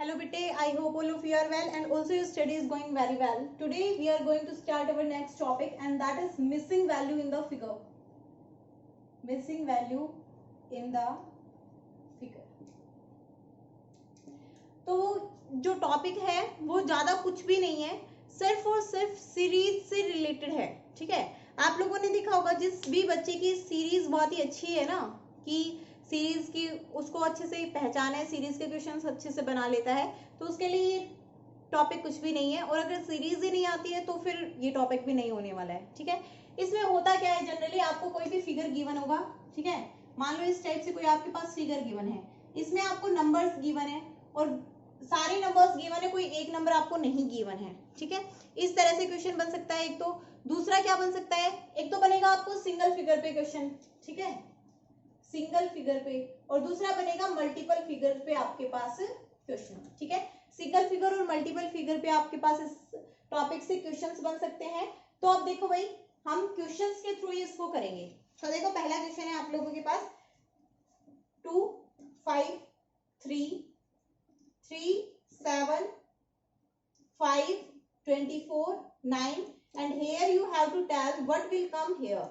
Hello Bitte, I hope all of you are well and also your study is going very well. Today we are going to start our next topic and that is missing value in the figure. Missing value in the figure. तो जो topic है वो ज़्यादा कुछ भी नहीं है, सिर्फ और सिर्फ सीरीज से रिलेटेड है. ठीक है, आप लोगों ने देखा होगा जिस भी बच्चे की सीरीज बहुत ही अच्छी है ना, कि सीरीज की उसको अच्छे से पहचाने, सीरीज के क्वेश्चंस अच्छे से बना लेता है, तो उसके लिए ये टॉपिक कुछ भी नहीं है. और अगर सीरीज ही नहीं आती है तो फिर ये टॉपिक भी नहीं होने वाला है. ठीक है, इसमें होता क्या है, जनरली आपको कोई भी फिगर गिवन होगा. ठीक है, मान लो इस टाइप से कोई आपके पास फिगर गिवन है, इसमें आपको नंबर्स गिवन है और सारे नंबर्स गिवन है, कोई एक नंबर आपको नहीं गिवन है. ठीक है, इस तरह से क्वेश्चन बन सकता है. एक तो दूसरा क्या बन सकता है, एक तो बनेगा आपको सिंगल फिगर पे क्वेश्चन. ठीक है, सिंगल फिगर पे, और दूसरा बनेगा मल्टीपल फिगर पे आपके पास क्वेश्चन. ठीक है, सिंगल फिगर और मल्टीपल फिगर पे आपके पास इस टॉपिक से क्वेश्चंस बन सकते हैं. तो अब देखो भाई, हम क्वेश्चंस के थ्रू इसको करेंगे. तो देखो पहला क्वेश्चन है आप लोगों के पास 2 5 3 3 7 5 24 9 and here you have to tell what will come here.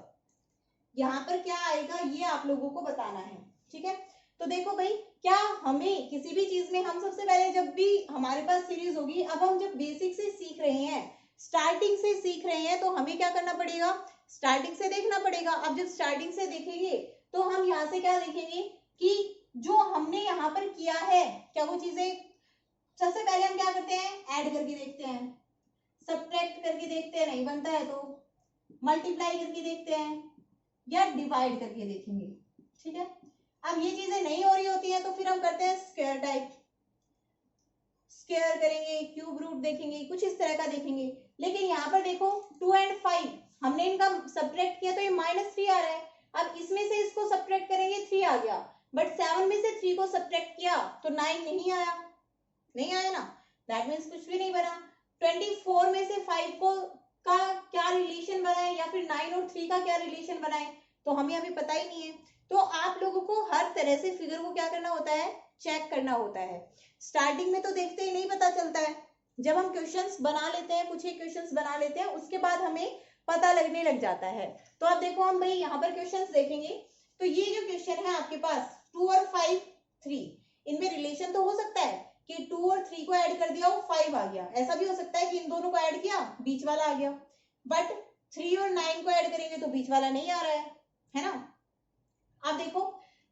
यहाँ पर क्या आएगा ये आप लोगों को बताना है. ठीक है, तो देखो भाई, क्या हमें किसी भी चीज में हम सबसे पहले जब भी हमारे पास सीरीज होगी, अब हम जब बेसिक से सीख रहे हैं, स्टार्टिंग से सीख रहे हैं, तो हमें क्या करना पड़ेगा, स्टार्टिंग से देखना पड़ेगा. अब जब स्टार्टिंग से देखेंगे तो हम यहाँ से क्या देखेंगे कि जो हमने यहाँ पर किया है, क्या वो चीजें, सबसे पहले हम क्या करते हैं, ऐड करके देखते हैं, सब्ट्रैक्ट करके देखते हैं, नहीं बनता है तो मल्टीप्लाई करके देखते हैं, या डिवाइड करके देखेंगे. ठीक है, अब ये चीजें नहीं हो रही होती हैं तो फिर हम करते हैं स्क्वायर टाइप, स्क्वायर करेंगे, क्यूब रूट देखेंगे, कुछ इस तरह का देखेंगे. लेकिन यहाँ पर देखो 2 और 5 हमने इनका सब्ट्रैक्ट किया तो ये -3 आ रहा है. अब इसमें से इसको सब्ट्रैक्ट करेंगे 3 आ गया, बट 7 में से 3 को सब्ट्रैक्ट किया तो 9 नहीं आया, नहीं आया ना, दैट मीन्स कुछ भी नहीं बना. 24 में से 5 को का क्या रिलेशन बनाए, या फिर 9 और 3 का क्या रिलेशन बनाए, तो हमें अभी पता ही नहीं है. तो आप लोगों को हर तरह से फिगर को क्या करना होता है, चेक करना होता है. स्टार्टिंग में तो देखते ही नहीं पता चलता है, जब हम क्वेश्चंस बना लेते हैं, कुछ ही क्वेश्चंस बना लेते हैं, उसके बाद हमें पता लगने लग जाता है. तो अब देखो हम भाई यहाँ पर क्वेश्चंस देखेंगे, तो ये जो क्वेश्चन है आपके पास 2 और 5 3, इनमें रिलेशन तो हो सकता है कि 2 और 3 को ऐड कर दिया वो 5 आ गया, ऐसा भी हो सकता है कि इन दोनों को ऐड किया बीच वाला आ गया, बट 3 और 9 को ऐड करेंगे तो बीच वाला नहीं आ रहा है ना. अब देखो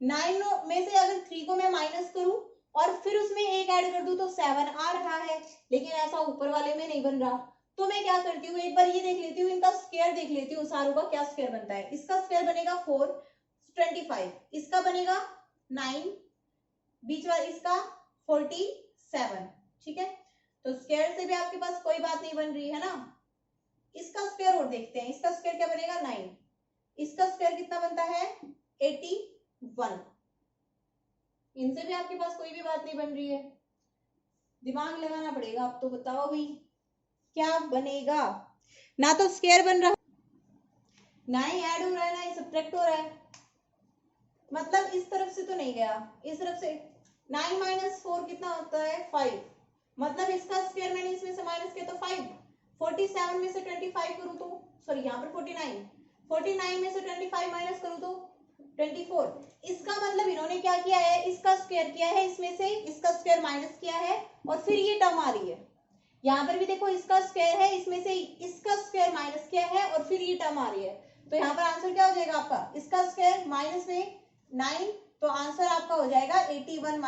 9 में से अगर 3 को मैं माइनस करूं और फिर उसमें एक ऐड कर दूं तो 7 आ रहा है, लेकिन ऐसा ऊपर वाले में नहीं बन रहा. तो मैं क्या करती हूँ, एक बार ये देख लेती हूँ, इनका स्क्वायर देख लेती हूँ, सारों का क्या स्क्वायर बनता है. इसका स्क्वायर बनेगा 4 25, इसका बनेगा 9, बीच वाला इसका 47. ठीक है, तो स्क्वायर से भी आपके पास कोई बात नहीं बन रही है ना. इसका स्क्वायर और देखते हैं, इसका स्क्वायर क्या बनेगा 9, इसका स्क्वायर कितना बनता है 81. इनसे भी आपके पास कोई भी बात नहीं बन रही है, दिमाग लगाना पड़ेगा. अब तो बताओ भाई क्या बनेगा, ना तो स्क्वायर बन रहा, ना ही ऐड हो रहा है, ना ही सब्ट्रैक्ट हो रहा है. मतलब इस तरफ से तो नहीं गया, इस तरफ से 9 - 4 कितना होता है 5, मतलब इसका स्क्वायर मैंने इसमें से माइनस किया तो 5. 47 में से 25 करूं तो, सॉरी यहाँ पर 49 में से 25 माइनस करूं तो 24. इसका मतलब इन्होंने क्या किया है, इसका स्क्वायर किया है, इसमें से इसका स्क्वायर माइनस किया है और फिर ये टर्म आ रही है. यहाँ पर भी देखो इसका स्क्वायर है, इसमें से इसका स्क्वायर माइनस किया है और फिर ये टर्म आ रही है. तो यहाँ पर आंसर क्या हो जाएगा आपका, इसका स्क्वायर माइनस में 9, तो आंसर आपका हो जाएगा 81 -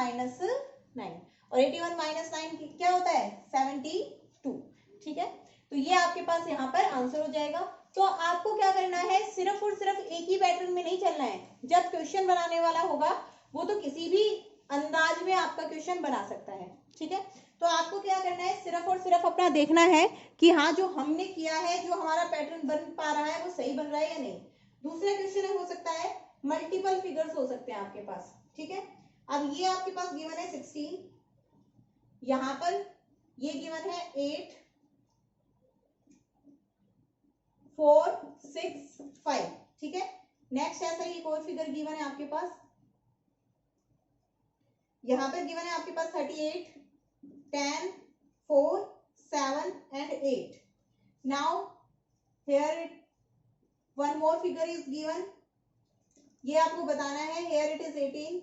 9, और 81 - 9 क्या होता है 72. ठीक है, तो ये आपके पास यहाँ पर आंसर हो जाएगा. तो आपको क्या करना है, सिर्फ और सिर्फ एक ही पैटर्न में नहीं चलना है. जब क्वेश्चन बनाने वाला होगा वो तो किसी भी अंदाज में आपका क्वेश्चन बना सकता है. ठीक है, तो आपको क्या करना है, सिर्फ और सिर्फ अपना देखना है कि हाँ जो हमने किया है, जो हमारा पैटर्न बन पा रहा है वो सही बन रहा है या नहीं. दूसरा क्वेश्चन हो सकता है मल्टीपल फिगर्स हो सकते हैं आपके पास. ठीक है, अब ये आपके पास गिवन है 16, यहाँ पर ये गिवन है 8 4 6 5. ठीक है, नेक्स्ट ऐसा ही एक और फिगर गिवन है आपके पास, यहाँ पर गिवन है आपके पास 38 10, 4, 7 and 8. Now here one more figure is given. ये आपको बताना है. Here it is 18,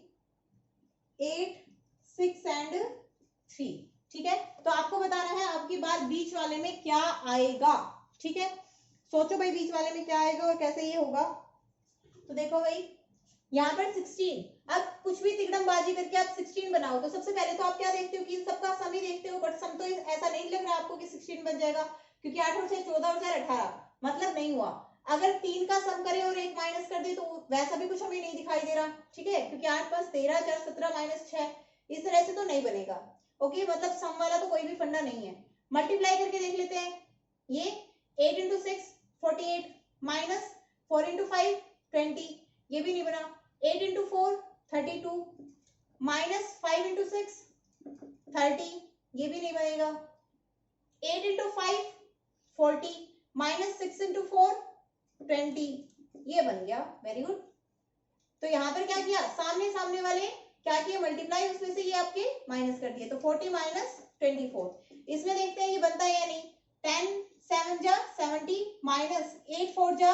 8, 6 and 3. ठीक है, तो आपको बताना है आपकी बात बीच वाले में क्या आएगा. ठीक है, सोचो भाई बीच वाले में क्या आएगा और कैसे ये होगा. तो देखो भाई यहाँ पर 16. अब कुछ भी तिकड़मबाजी करके आप 16 बनाओ तो सबसे पहले तो आप क्या देखते हो कि सबका सम ही देखते हो, बट सम तो ऐसा नहीं लग रहा आपको कि 16 बन जाएगा, क्योंकि 8 और 6 14 और 4 18, मतलब नहीं हुआ. अगर 3 का सम करे और 1 माइनस कर दे तो वैसा भी कुछ हमें नहीं दिखाई दे रहा. ठीक है, क्योंकि 8 + 13 4 17 - 6, इस तरह से तो नहीं बनेगा. ओके, मतलब सम वाला तो कोई भी फंडा नहीं है. मल्टीप्लाई करके देख लेते हैं. ये 8 × 6 48 माइनस 4 × 5 20, ये भी नहीं बना. 8 × 4 32 माइनस 5 × 6 30, ये भी नहीं बनेगा. 8 × 5 40 माइनस 6 × 4 20, ये बन गया. Very good. तो यहाँ पर क्या किया, सामने सामने वाले क्या किए, मल्टीप्लाई, उसमें से ये आपके माइनस कर दिए. तो 40 माइनस 24. इसमें देखते हैं ये बनता है या नहीं. 10 7 जा 70 माइनस 8 4 जा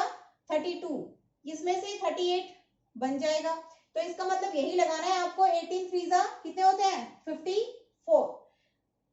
32, इसमें से 38 बन जाएगा. तो इसका मतलब यही लगाना है आपको. 18 3 जा कितने होते हैं 54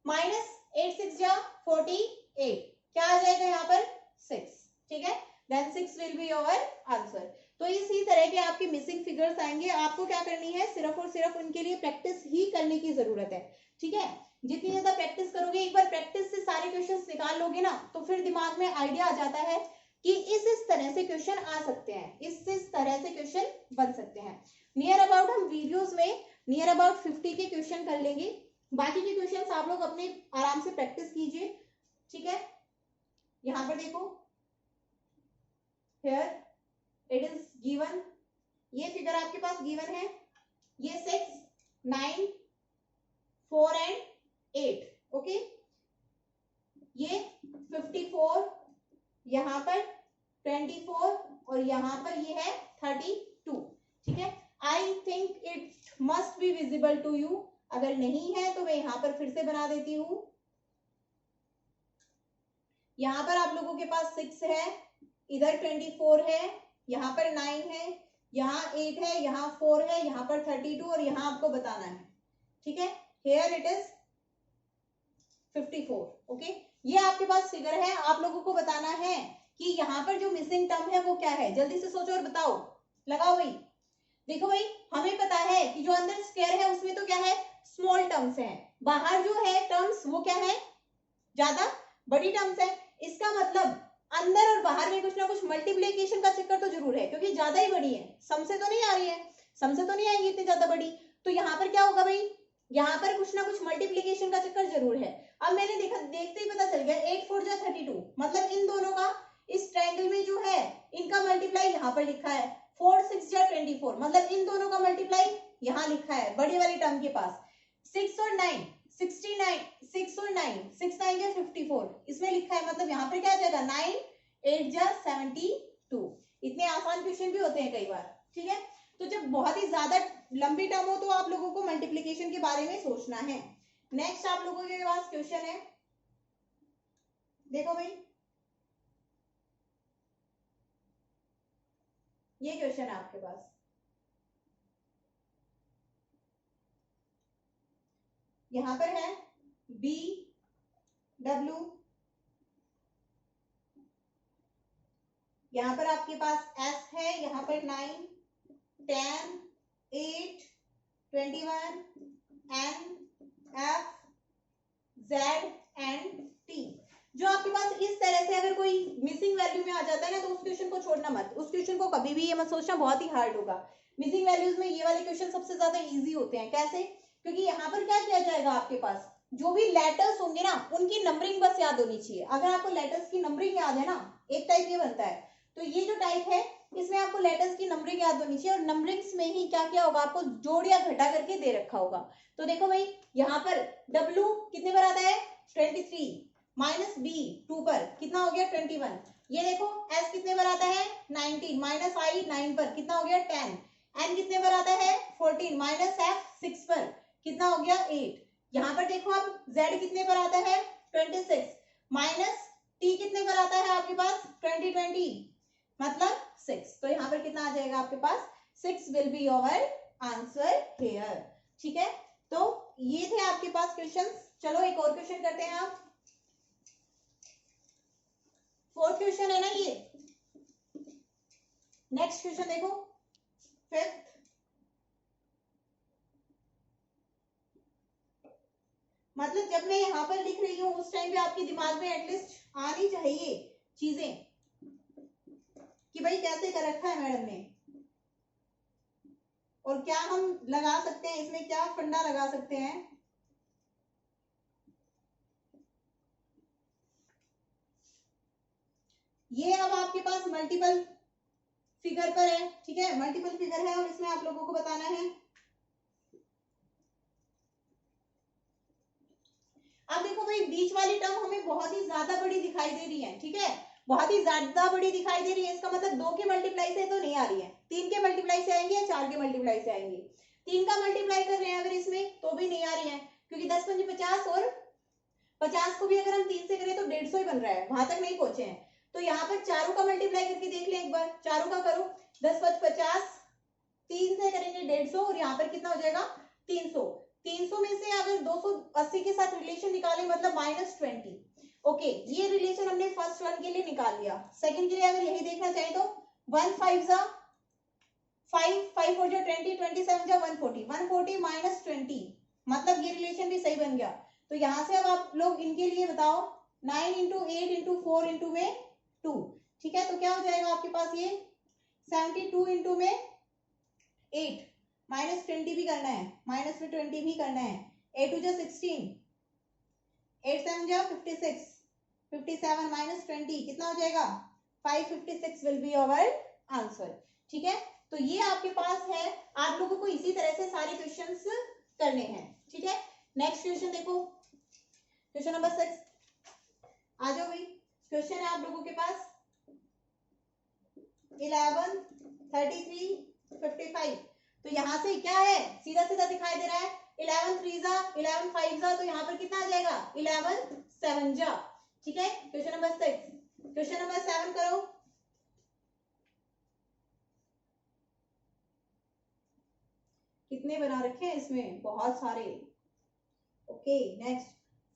माइनस 8 6 जा 48, क्या आ जाएगा यहाँ पर 6. ठीक है, then 6 will be your answer. तो इसी तरह के आपके मिसिंग फिगर्स आएंगे. आपको क्या करनी है, सिर्फ और सिर्फ उनके लिए प्रैक्टिस ही करने की जरूरत है. ठीक है, जितनी ज्यादा प्रैक्टिस करोगे, एक बार प्रैक्टिस से सारे क्वेश्चंस निकाल लोगे ना, तो फिर दिमाग में आइडिया आ जाता है कि इस तरह से क्वेश्चन आ सकते हैं, इस तरह से क्वेश्चन बन सकते हैं. नियर अबाउट हम वीडियोस में नियर अबाउट 50 के क्वेश्चन कर लेंगे. बाकी के क्वेश्चंस आप लोग अपने आराम से प्रैक्टिस कीजिए. ठीक है, यहाँ पर देखो, here it is given, ये फिगर आपके पास गिवन है. ये 6 9 4 and 8. ओके, ये 54, यहाँ पर 24 और यहाँ पर ये है 32. ठीक है, I think it must be visible to you. अगर नहीं है तो मैं यहाँ पर फिर से बना देती हूँ. यहाँ पर आप लोगों के पास 6 है, इधर 24 है, यहाँ पर 9 है, यहाँ 8 है, यहाँ 4 है, यहाँ पर 32 और यहाँ आपको बताना है. ठीक है, here it is 54. ओके, ये आपके पास फिगर है. आप लोगों को बताना है कि यहाँ पर जो मिसिंग टर्म है वो क्या है. जल्दी से सोचो और बताओ, लगाओ भाई. देखो भाई, हमें पता है कि जो अंदर स्क्वायर है उसमें तो क्या है, स्मॉल टर्म्स हैं. बाहर जो है टर्म्स वो क्या है, ज्यादा बड़ी टर्म्स है. इसका मतलब अंदर और बाहर में कुछ ना कुछ मल्टीप्लिकेशन का चक्कर तो जरूर है, क्योंकि ज्यादा ही बड़ी है. सम से तो नहीं आ रही है, सम से तो नहीं आएगी इतनी ज्यादा बड़ी. तो यहाँ पर क्या होगा भाई, यहाँ पर कुछ ना कुछ मल्टीप्लिकेशन का चक्कर जरूर है. अब मैंने देखा, देखते ही पता चल गया. 8 4 जा 32, मतलब इन दोनों का, इस ट्रायंगल में जो है इनका मल्टीप्लाई यहाँ पर लिखा है. 4 6 जा 24, मतलब इन दोनों का मल्टीप्लाई यहाँ लिखा है बड़ी वाली टर्म के पास. 6 और 9 69, 6 और 9 6 9 जा 54, इसमें लिखा है. मतलब यहाँ पर क्या आ जाएगा, 9 8 जा 72. इतने आसान क्वेश्चन भी होते हैं कई बार. ठीक है, तो जब बहुत ही ज्यादा लंबी टर्म हो तो आप लोगों को मल्टीप्लिकेशन के बारे में सोचना है. नेक्स्ट आप लोगों के पास क्वेश्चन है, देखो भाई, ये क्वेश्चन है आपके पास. यहाँ पर है बी डब्ल्यू, यहाँ पर आपके पास एस है, यहाँ पर 9 10 8 21 N F Z and T. जो आपके पास इस तरह से अगर कोई मिसिंग वैल्यू में आ जाता है ना, तो उस क्वेश्चन को छोड़ना मत. उस क्वेश्चन को कभी भी ये मत सोचना बहुत ही हार्ड होगा. मिसिंग वैल्यूज में ये वाले क्वेश्चन सबसे ज्यादा इजी होते हैं. कैसे, क्योंकि यहाँ पर क्या किया जाएगा, आपके पास जो भी लेटर्स होंगे ना उनकी नंबरिंग बस याद होनी चाहिए. अगर आपको लेटर्स की नंबरिंग याद है ना, एक टाइप ये बनता है, तो ये जो टाइप है इसमें आपको लेटर्स की नंबरिंग याद होनी चाहिए. और नंबरिंग्स में ही क्या किया होगा, आपको जोड़ या घटा करके दे रखा होगा. तो देखो भाई, यहाँ पर W कितने पर आता है 23, माइनस B 2 पर कितना हो गया 21. ये देखो S कितने पर आता है 19, माइनस I 9 पर कितना हो गया 10. N कितने पर आता है 14, माइनस F 6 पर कितना हो गया 8. यहाँ पर देखो आप z कितने पर आता है 26 माइनस t कितने पर आता है आपके पास 20 मतलब 6। तो यहाँ पर कितना आ जाएगा आपके पास 6 will be your answer here. ठीक है, तो ये थे आपके पास क्वेश्चंस। चलो एक और क्वेश्चन करते हैं आप। फोर्थ क्वेश्चन है ना ये। नेक्स्ट क्वेश्चन देखो, फिफ्थ। मतलब जब मैं यहाँ पर लिख रही हूँ उस टाइम पे आपके दिमाग में एटलीस्ट आनी चाहिए चीजें कि भाई कैसे कर रखा है मैडम ने, और क्या हम लगा सकते हैं इसमें, क्या फंडा लगा सकते हैं। ये अब आपके पास मल्टीपल फिगर पर है। ठीक है, मल्टीपल फिगर है और इसमें आप लोगों को बताना है। अब देखो भाई, बीच वाली टर्म हमें बहुत ही ज्यादा बड़ी दिखाई दे रही है। ठीक है, बहुत ही ज्यादा बड़ी दिखाई दे रही है। इसका मतलब 2 के मल्टीप्लाई से तो नहीं आ रही है, 3 के मल्टीप्लाई से आएंगी या 4 के मल्टीप्लाई से आएंगी। 3 का मल्टीप्लाई कर रहे हैं अगर इसमें तो भी नहीं आ रही है, क्योंकि 10 पंजे 50 और 50 को भी अगर हम 3 से करें तो 150 ही बन रहा है, वहां तक नहीं पहुंचे हैं। तो यहाँ पर चारों का मल्टीप्लाई करके देख लें एक बार। चारों का करो, 10 5 50, 3 से करेंगे 150 और यहाँ पर कितना हो जाएगा 300। 300 में से अगर 280 के साथ रिलेशन निकालें मतलब -20। ओके, ये रिलेशन हमने फर्स्ट वन के लिए निकाल लिया। सेकंड के लिए अगर यही देखना चाहे तो 1 5 जा 5, 5 4 जा 20, 27 जा 140, 140 -20 मतलब ये रिलेशन भी सही बन गया। तो यहां से अब आप लोग इनके लिए बताओ, 9 इंटू 8 इंटू 4 इंटू में 2। ठीक है, तो क्या हो जाएगा आपके पास ये 72 इंटू में 8, -20 भी करना है, माइनस में 20 भी करना है। 8 2 जा 16, 8 7 जा 56, 57 -20 कितना हो जाएगा 556 विल बी अवर आंसर। ठीक है, तो ये आपके पास है। आप लोगों को इसी तरह से सारे क्वेश्चंस करने हैं। ठीक है, नेक्स्ट क्वेश्चन देखो, क्वेश्चन नंबर 6 आ जाओ भाई। क्वेश्चन है आप लोगों के पास 11 33 55। तो यहां से क्या है, सीधा सीधा दिखाई दे रहा है 11 3 जा 11 5 जा, तो यहाँ पर कितना आ जाएगा 11 7 जा। ठीक है, क्वेश्चन नंबर 6। क्वेश्चन नंबर 7 करो। कितने बना रखे हैं इसमें, बहुत सारे। Okay, next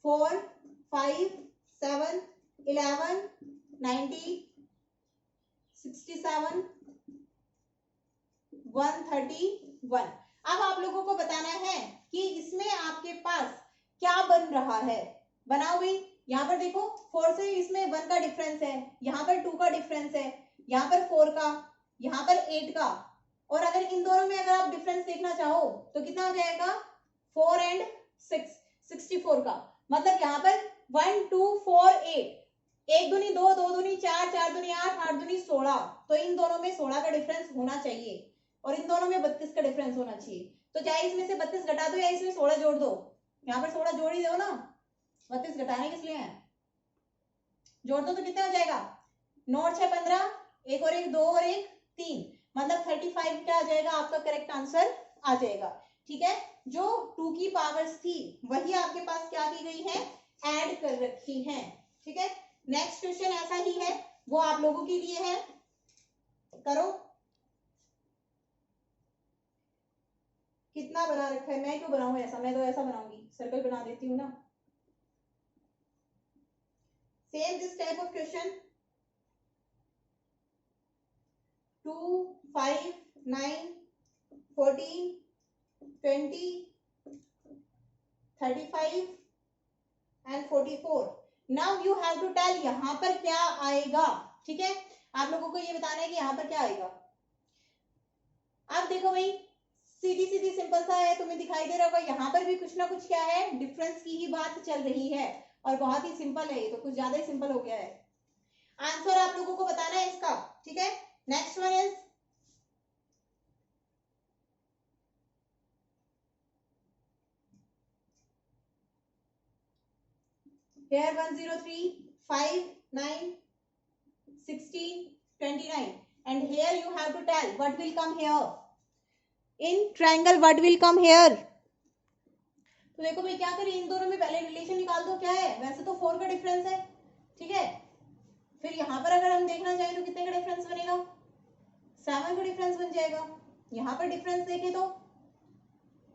4 5 7 11 90 67 131। अब आप लोगों को बताना है कि इसमें आपके पास क्या बन रहा है। बनाओ भाई। यहाँ पर देखो 4 से इसमें 1 का डिफरेंस है, यहाँ पर 2 का डिफरेंस है, यहाँ पर 4 का, यहाँ पर 8 का, और अगर इन दोनों में अगर आप डिफरेंस देखना चाहो तो कितना हो जाएगा 4 एंड 6 64 का। मतलब यहाँ पर 1 2 4 8, 1 दूनी 2, 2 दूनी 4, 4 दूनी 8, 8 दूनी 16। तो इन दोनों में 16 का डिफरेंस होना चाहिए और इन दोनों में 32 का डिफरेंस होना चाहिए। तो चाहे इसमें से 32 घटा दो या इसमें 16 जोड़ दो। यहाँ पर 16 जोड़ ही दो ना, 32 घटाने किस लिए है, जोड़ दो तो कितना हो जाएगा 9 और 6 15, 1 और 1 2 और 1 3, मतलब 35 क्या आ जाएगा आपका करेक्ट आंसर आ जाएगा। ठीक है, जो 2 की पावर्स थी वही आपके पास क्या की गई है, ऐड कर रखी है। ठीक है, नेक्स्ट क्वेश्चन ऐसा ही है, वो आप लोगों के लिए है, करो। कितना बना रखा है, मैं क्यों बनाऊं ऐसा, मैं तो ऐसा बनाऊंगी, सर्कल बना देती हूँ ना। Same this type of question 2 5 9 14 20 35 and 44। Now you have to tell यहाँ पर क्या आएगा। ठीक है, आप लोगों को ये बताना है कि यहाँ पर क्या आएगा। अब देखो भाई, सीधी सीधी सिंपल सा है, तुम्हें दिखाई दे रहा होगा यहाँ पर भी कुछ ना कुछ क्या है, डिफरेंस की ही बात चल रही है और बहुत ही सिंपल है ये, तो कुछ ज्यादा ही सिंपल हो गया है। आंसर आप लोगों को बताना है इसका। ठीक है, next one is here 103 5 9 16 29 and here you have to tell what will come here in triangle, what will come here। तो देखो भाई क्या करें, इन दोनों में पहले रिलेशन निकाल दो, क्या है, वैसे तो 4 का डिफरेंस है, ठीक है। फिर यहाँ पर अगर हम देखना चाहें तो कितने का डिफरेंस बनेगा, 7 का डिफरेंस बन जाएगा। यहाँ पर डिफरेंस देखें तो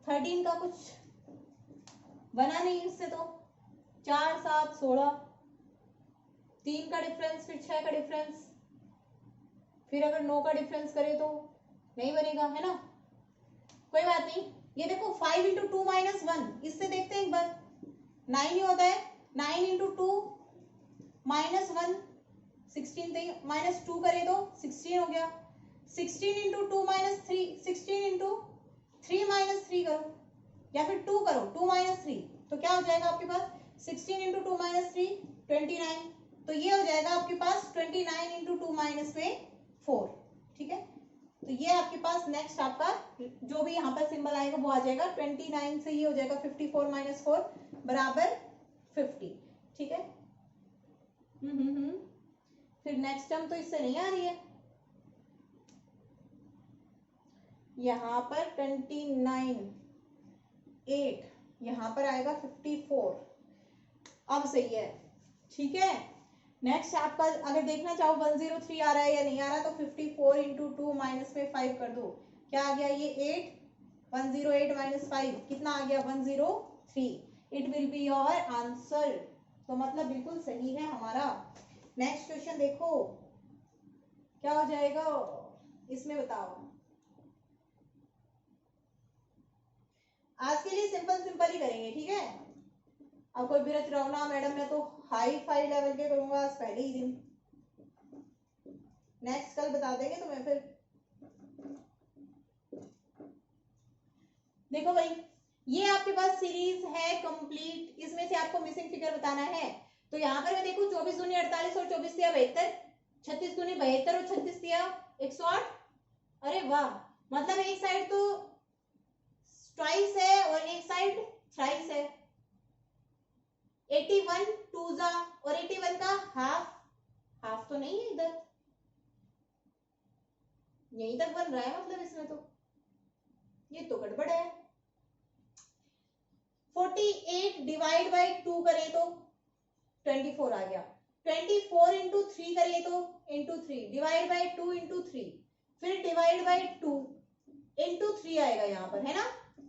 13 का कुछ बना नहीं इससे, तो 4 7 16, 3 का डिफरेंस, फिर 6 का डिफरेंस, फिर अगर 9 का डिफरेंस करे तो नहीं बनेगा, है ना। कोई बात नहीं, ये देखो 5 इंटू 2 माइनस 1, इससे देखते हैं एक बार, 9 ही होता है, 9 इंटू 2 माइनस 1 16, माइनस 2 करे तो 16 हो गया। 16 इंटू 2 माइनस 3, 16 इंटू 3 माइनस 3 करो, या फिर 2 करो, 2 माइनस 3, तो क्या हो जाएगा आपके पास, 16 इंटू 2 माइनस 3 29, तो ये हो जाएगा आपके पास 29 इंटू 2 माइनस में 4, ठीक है। तो ये आपके पास नेक्स्ट आपका जो भी यहाँ पर सिंबल आएगा वो आ जाएगा 29 से, ये हो जाएगा 54 माइनस 4 बराबर 50, ठीक है। फिर नेक्स्ट टर्म तो इससे नहीं आ रही है, यहाँ पर 29 8, यहाँ पर आएगा 54, अब सही है, ठीक है। नेक्स्ट आपका अगर देखना चाहो 103 आ रहा है या नहीं आ रहा, तो 54 इंटू 2 माइनस में 5 कर दो, क्या आ गया, ये 8, 108 माइनस 5 कितना आ गया, 103, it will be your answer. तो मतलब बिल्कुल सही है हमारा। नेक्स्ट क्वेश्चन देखो क्या हो जाएगा इसमें, बताओ। आज के लिए सिंपल सिंपल ही करेंगे, ठीक है। अब कोई बिरच रहो ना मैडम, मैं तो हाई फाई लेवल के करूंगा आज पहले ही दिन, नेक्स्ट कल बता देंगे तुम्हें। फिर देखो भाई, ये आपके पास सीरीज है कंप्लीट, इसमें से आपको मिसिंग फिगर बताना है। तो यहाँ पर मैं देखू 24 दूनी 48 और 24 दिया 72, 36 दूनी 72 और 36 दिया 108, अरे वाह, मतलब एक साइड तो ट्वाइस है और एक साइड थ्राइस है। 81 टू जा, और 81 का हाफ, हाफ तो नहीं है इधर, यहीं तक बन रहा है, मतलब इसमें तो ये तो गड़बड़ है। 48 डिवाइड बाई 2 करें तो 24 आ गया, 24 इंटू 3 करें तो इंटू 3 डिवाइड बाई 2 इंटू 3, फिर डिवाइड बाई 2 इंटू 3 आएगा यहाँ पर, है ना।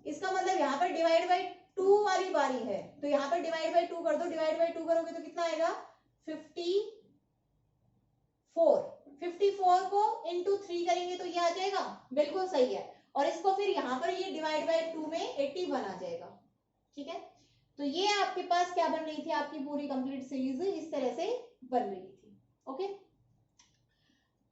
इसका मतलब यहाँ पर डिवाइड बाई 2 वाली बारी है, तो यहाँ पर डिवाइड बाई 2 कर दो, डिवाइड बाई 2 करोगे तो कितना आएगा 54 को इंटू 3 करेंगे तो ये आ जाएगा, बिल्कुल सही है। और इसको फिर यहाँ पर ये डिवाइड बाई 2 में 81 आ जाएगा, ठीक है। तो ये आपके पास क्या बन रही थी, आपकी पूरी कंप्लीट सीरीज इस तरह से बन रही थी, ओके।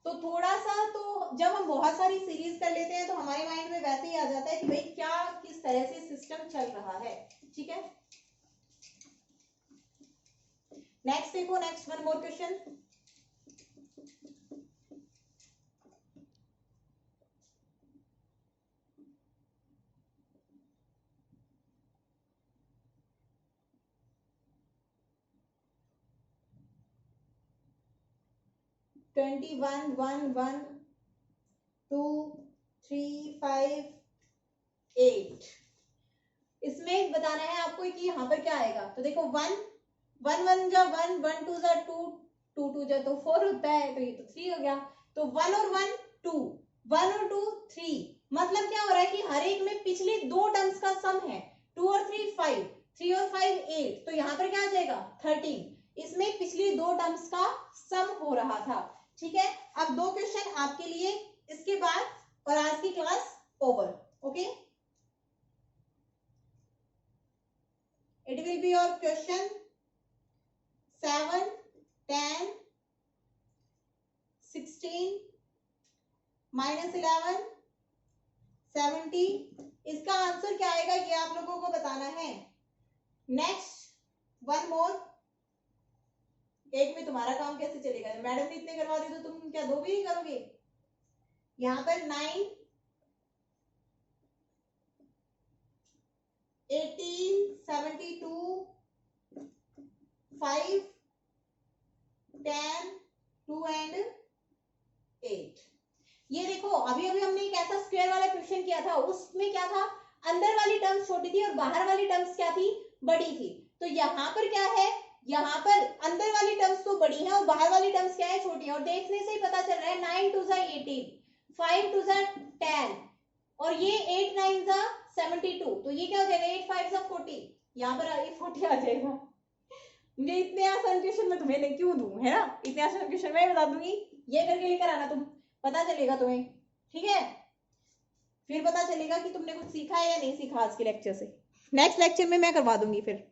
तो थोड़ा सा तो जब हम बहुत सारी सीरीज कर लेते हैं तो हमारे माइंड में वैसे ही आ जाता है कि भाई क्या किस तरह से सिस्टम चल रहा है, ठीक है। नेक्स्ट देखो, next one more question. Twenty one 1 1 2 3 5 8, इसमें बताना है आपको कि यहाँ पर क्या आएगा। तो देखो 1 1 1 जा 1, 1 2 जा 2, 2 2 जा तो 4 होता है, तो ये तो 3 हो गया। तो 1 और 1 2, 1 और 2 3, मतलब क्या हो रहा है कि हर एक में पिछले दो टर्म्स का सम है, 2 और 3 5, 3 और 5 8, तो यहाँ पर क्या आ जाएगा 13, इसमें पिछली दो टर्म्स का सम हो रहा था, ठीक है। अब दो क्वेश्चन आपके लिए इसके बाद और आज की class over, okay. It will be your question 7, 10, 16, minus 11, 70, इसका आंसर क्या आएगा ये आप लोगों को बताना है। नेक्स्ट वन मोर, एक में तुम्हारा काम कैसे चलेगा, मैडम ने इतने करवा दिए तो तुम क्या दो भी नहीं करोगे। यहाँ पर 9, 18, 72, 5, 10, 2 एंड 8। ये देखो अभी अभी हमने एक ऐसा स्क्वायर वाला क्वेश्चन किया था, उसमें क्या था अंदर वाली टर्म्स छोटी थी और बाहर वाली टर्म्स क्या थी, बड़ी थी। तो यहाँ पर क्या है, यहाँ पर अंदर वाली टर्म्स तो बड़ी है और बाहर वाली टर्म्स क्या है, छोटी है। और देखने से ही पता चल रहा है 9 2 18, 5 2 10 और ये 8 9 72, तो ये क्या हो जाएगा 8 5 40, यहाँ पर 40 आ जाएगा। मुझे इतने आसान क्वेश्चन में तुम्हें नहीं क्यों दूं, है ना, इतने आसान क्वेश्चन मैं बता दूंगी, ये करके लेकर आना तुम, पता चलेगा तुम्हें, ठीक है। फिर पता चलेगा कि तुमने कुछ सीखा है या नहीं सीखा आज के लेक्चर से। नेक्स्ट लेक्चर में मैं करवा दूंगी फिर।